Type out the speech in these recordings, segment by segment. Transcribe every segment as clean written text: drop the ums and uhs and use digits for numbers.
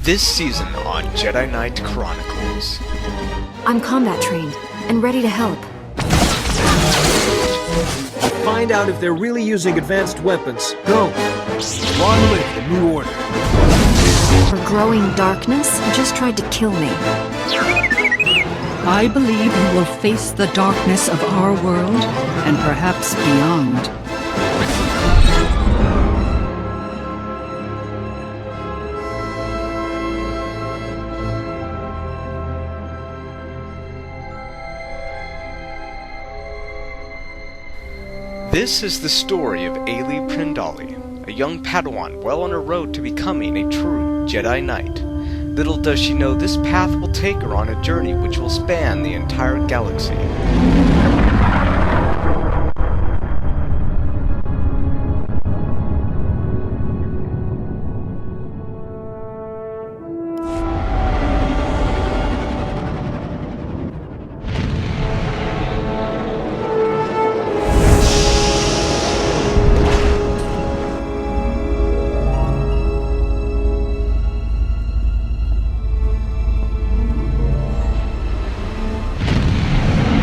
This season on Jedi Knight Chronicles. I'm combat trained and ready to help. Find out if they're really using advanced weapons. Go! Long live the New Order. For growing darkness, you just tried to kill me. I believe you will face the darkness of our world and perhaps beyond. This is the story of Ailey Prindali, a young Padawan well on her road to becoming a true Jedi Knight. Little does she know this path will take her on a journey which will span the entire galaxy.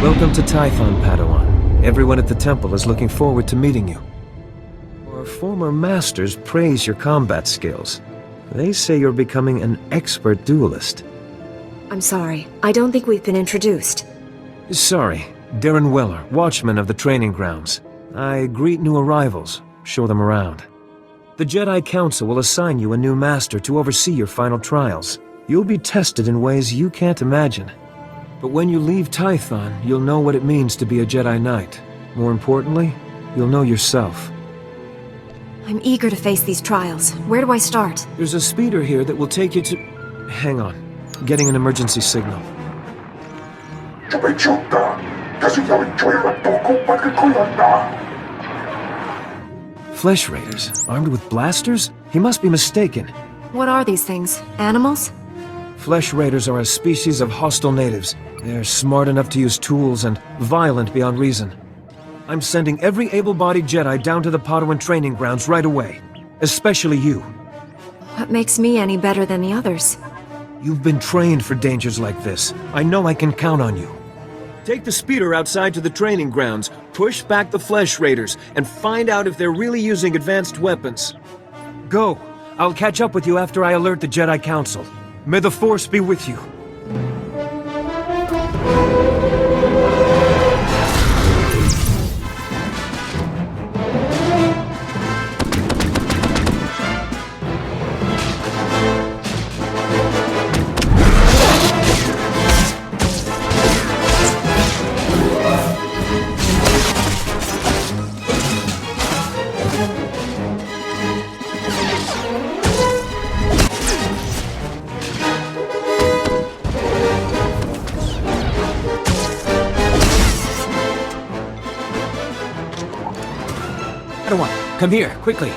Welcome to Tython, Padawan. Everyone at the temple is looking forward to meeting you. Your former masters praise your combat skills. They say you're becoming an expert duelist. I'm sorry. I don't think we've been introduced. Sorry. Darren Weller, watchman of the training grounds. I greet new arrivals, show them around. The Jedi Council will assign you a new master to oversee your final trials. You'll be tested in ways you can't imagine. But when you leave Tython, you'll know what it means to be a Jedi Knight. More importantly, you'll know yourself. I'm eager to face these trials. Where do I start? There's a speeder here that will take you to... Hang on. Getting an emergency signal. Flesh Raiders, armed with blasters? He must be mistaken. What are these things? Animals? Flesh Raiders are a species of hostile natives. They're smart enough to use tools and violent beyond reason. I'm sending every able-bodied Jedi down to the Padawan training grounds right away. Especially you. What makes me any better than the others? You've been trained for dangers like this. I know I can count on you. Take the speeder outside to the training grounds, push back the Flesh Raiders, and find out if they're really using advanced weapons. Go. I'll catch up with you after I alert the Jedi Council. May the Force be with you. Padawan, come here, quickly.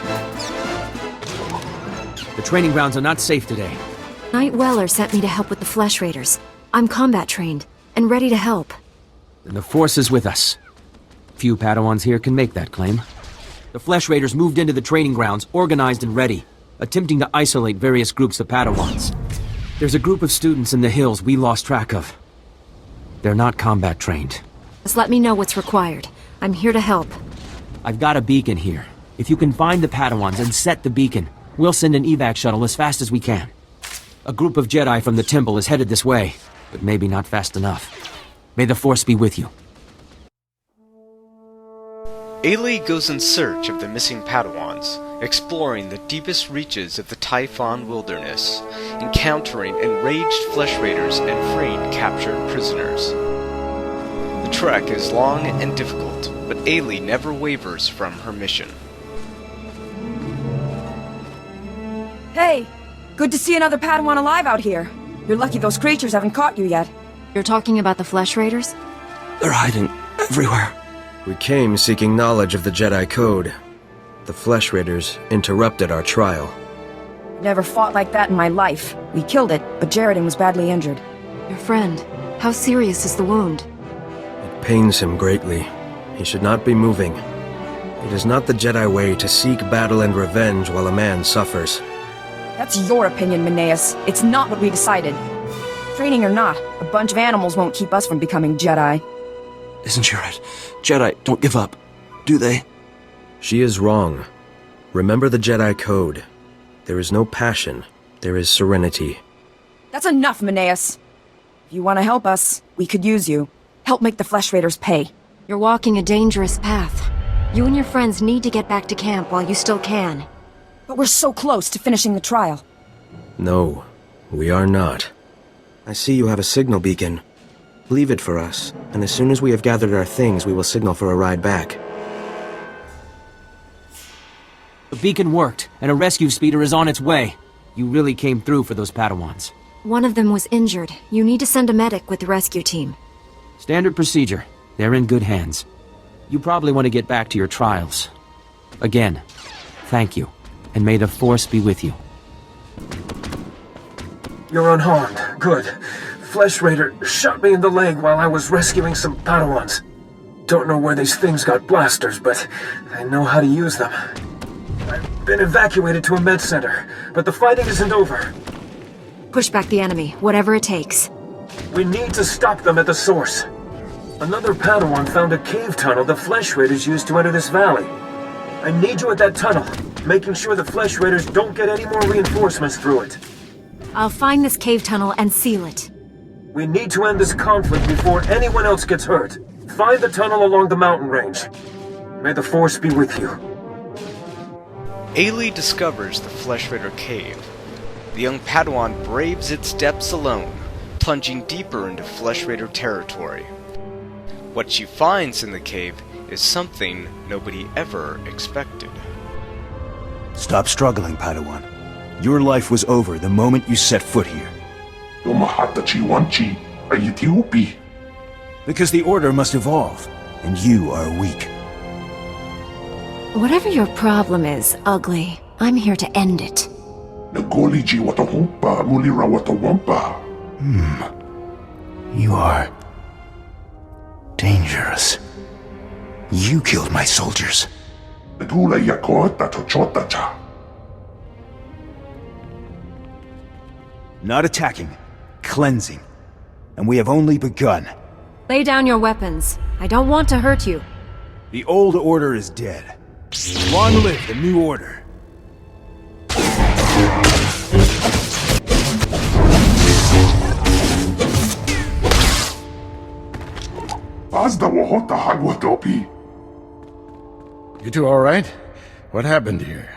The training grounds are not safe today. Knight Weller sent me to help with the Flesh Raiders. I'm combat trained and ready to help. Then the Force is with us. Few Padawans here can make that claim. The Flesh Raiders moved into the training grounds, organized and ready, attempting to isolate various groups of Padawans. There's a group of students in the hills we lost track of. They're not combat trained. Just let me know what's required. I'm here to help. I've got a beacon here. If you can find the Padawans and set the beacon, we'll send an evac shuttle as fast as we can. A group of Jedi from the temple is headed this way, but maybe not fast enough. May the Force be with you. Ailey goes in search of the missing Padawans, exploring the deepest reaches of the Typhon wilderness, encountering enraged Flesh Raiders and freeing captured prisoners. The trek is long and difficult, but Ailey never wavers from her mission. Hey! Good to see another Padawan alive out here. You're lucky those creatures haven't caught you yet. You're talking about the Flesh Raiders? They're hiding everywhere. We came seeking knowledge of the Jedi Code. The Flesh Raiders interrupted our trial. Never fought like that in my life. We killed it, but Jaredin was badly injured. Your friend. How serious is the wound? It pains him greatly. He should not be moving. It is not the Jedi way to seek battle and revenge while a man suffers. That's your opinion, Mineas. It's not what we decided. Training or not, a bunch of animals won't keep us from becoming Jedi. Isn't she right? Jedi don't give up, do they? She is wrong. Remember the Jedi Code. There is no passion. There is serenity. That's enough, Mineas. If you want to help us, we could use you. Help make the Flesh Raiders pay. You're walking a dangerous path. You and your friends need to get back to camp while you still can. But we're so close to finishing the trial. No, we are not. I see you have a signal beacon. Leave it for us, and as soon as we have gathered our things, we will signal for a ride back. The beacon worked, and a rescue speeder is on its way. You really came through for those Padawans. One of them was injured. You need to send a medic with the rescue team. Standard procedure. They're in good hands. You probably want to get back to your trials. Again, thank you, and may the Force be with you. You're unharmed. Good. Flesh Raider shot me in the leg while I was rescuing some Padawans. Don't know where these things got blasters, but I know how to use them. I've been evacuated to a med center, but the fighting isn't over. Push back the enemy, whatever it takes. We need to stop them at the source. Another Padawan found a cave tunnel the Flesh Raiders used to enter this valley. I need you at that tunnel, making sure the Flesh Raiders don't get any more reinforcements through it. I'll find this cave tunnel and seal it. We need to end this conflict before anyone else gets hurt. Find the tunnel along the mountain range. May the Force be with you. Ailey discovers the Flesh Raider cave. The young Padawan braves its depths alone, plunging deeper into Flesh Raider territory. What she finds in the cave is something nobody ever expected. Stop struggling, Padawan. Your life was over the moment you set foot here. Because the Order must evolve, and you are weak. Whatever your problem is, Ugly, I'm here to end it. You are dangerous. You killed my soldiers. Not attacking, cleansing. And we have only begun. Lay down your weapons. I don't want to hurt you. The old order is dead. Long live the new order. You two all right? What happened here?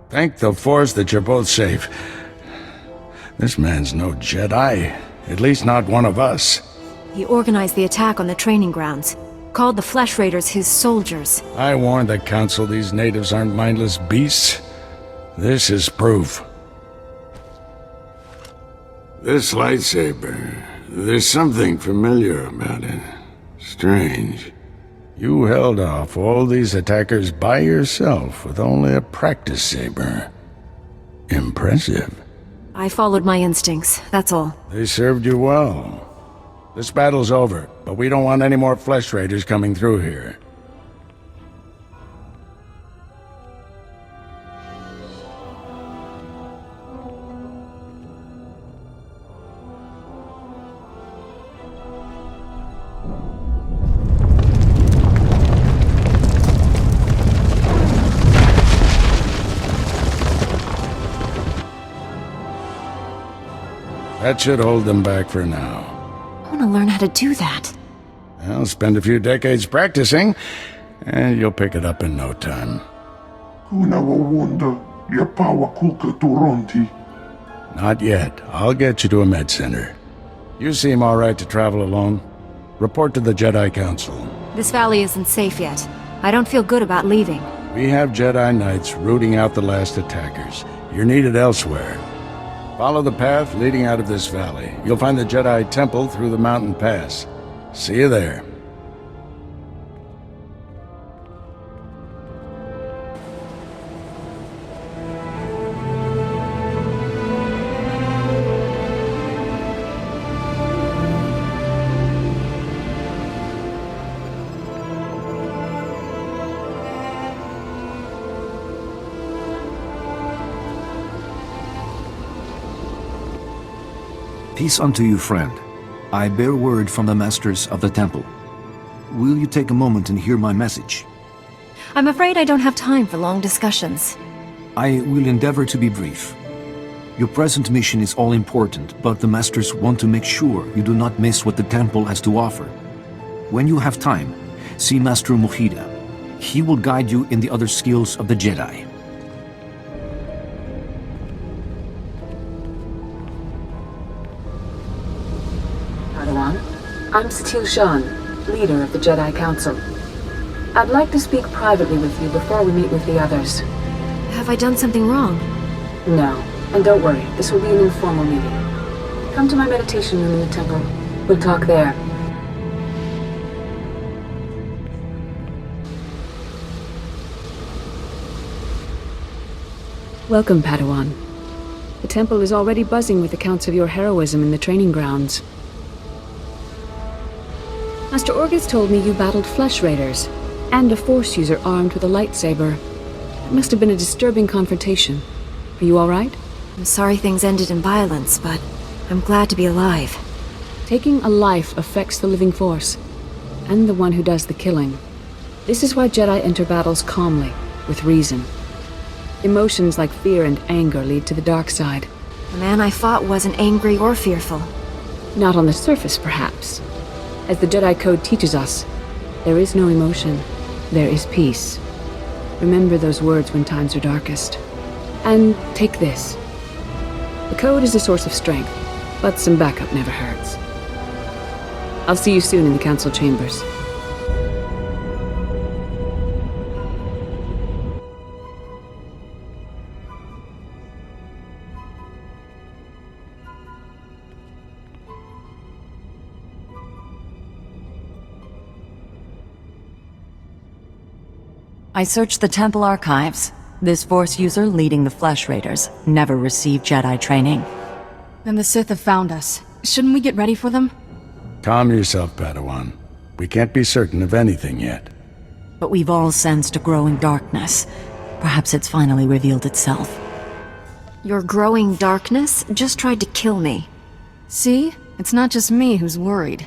Thank the Force that you're both safe. This man's no Jedi. At least not one of us. He organized the attack on the training grounds. Called the Flesh Raiders his soldiers. I warned the Council these natives aren't mindless beasts. This is proof. This lightsaber, there's something familiar about it. Strange. You held off all these attackers by yourself with only a practice saber. Impressive. I followed my instincts, that's all. They served you well. This battle's over, but we don't want any more Flesh Raiders coming through here. That should hold them back for now. I want to learn how to do that. Well, spend a few decades practicing, and you'll pick it up in no time. Not yet. I'll get you to a med center. You seem all right to travel alone. Report to the Jedi Council. This valley isn't safe yet. I don't feel good about leaving. We have Jedi Knights rooting out the last attackers. You're needed elsewhere. Follow the path leading out of this valley. You'll find the Jedi Temple through the mountain pass. See you there. Peace unto you, friend. I bear word from the masters of the temple. Will you take a moment and hear my message? I'm afraid I don't have time for long discussions. I will endeavor to be brief. Your present mission is all important, but the masters want to make sure you do not miss what the temple has to offer. When you have time, see Master Mujida. He will guide you in the other skills of the Jedi. Padawan, I'm Satil Shan, leader of the Jedi Council. I'd like to speak privately with you before we meet with the others. Have I done something wrong? No, and don't worry, this will be an informal meeting. Come to my meditation room in the temple. We'll talk there. Welcome, Padawan. The temple is already buzzing with accounts of your heroism in the training grounds. Master Orgus told me you battled flesh raiders, and a Force user armed with a lightsaber. It must have been a disturbing confrontation. Are you all right? I'm sorry things ended in violence, but I'm glad to be alive. Taking a life affects the living Force, and the one who does the killing. This is why Jedi enter battles calmly, with reason. Emotions like fear and anger lead to the dark side. The man I fought wasn't angry or fearful. Not on the surface, perhaps. As the Jedi Code teaches us, there is no emotion, there is peace. Remember those words when times are darkest. And take this. The Code is a source of strength, but some backup never hurts. I'll see you soon in the Council Chambers. I searched the temple archives. This Force user leading the Flesh Raiders never received Jedi training. Then the Sith have found us. Shouldn't we get ready for them? Calm yourself, Padawan. We can't be certain of anything yet. But we've all sensed a growing darkness. Perhaps it's finally revealed itself. Your growing darkness just tried to kill me. See? It's not just me who's worried.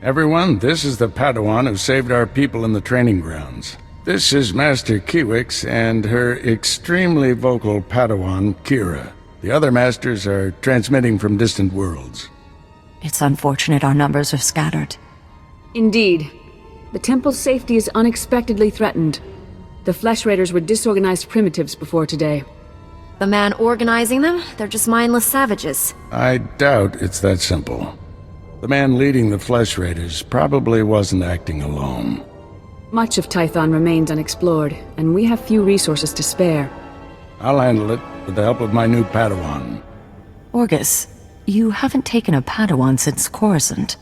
Everyone, this is the Padawan who saved our people in the training grounds. This is Master Kiwix and her extremely vocal Padawan, Kira. The other masters are transmitting from distant worlds. It's unfortunate our numbers are scattered. Indeed. The temple's safety is unexpectedly threatened. The Flesh Raiders were disorganized primitives before today. The man organizing them? They're just mindless savages. I doubt it's that simple. The man leading the Flesh Raiders probably wasn't acting alone. Much of Tython remains unexplored, and we have few resources to spare. I'll handle it with the help of my new Padawan. Orgus, you haven't taken a Padawan since Coruscant.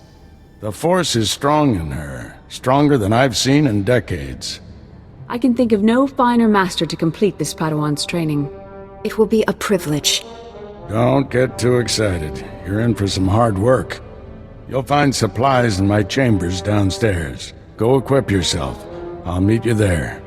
The Force is strong in her. Stronger than I've seen in decades. I can think of no finer master to complete this Padawan's training. It will be a privilege. Don't get too excited. You're in for some hard work. You'll find supplies in my chambers downstairs. Go equip yourself. I'll meet you there.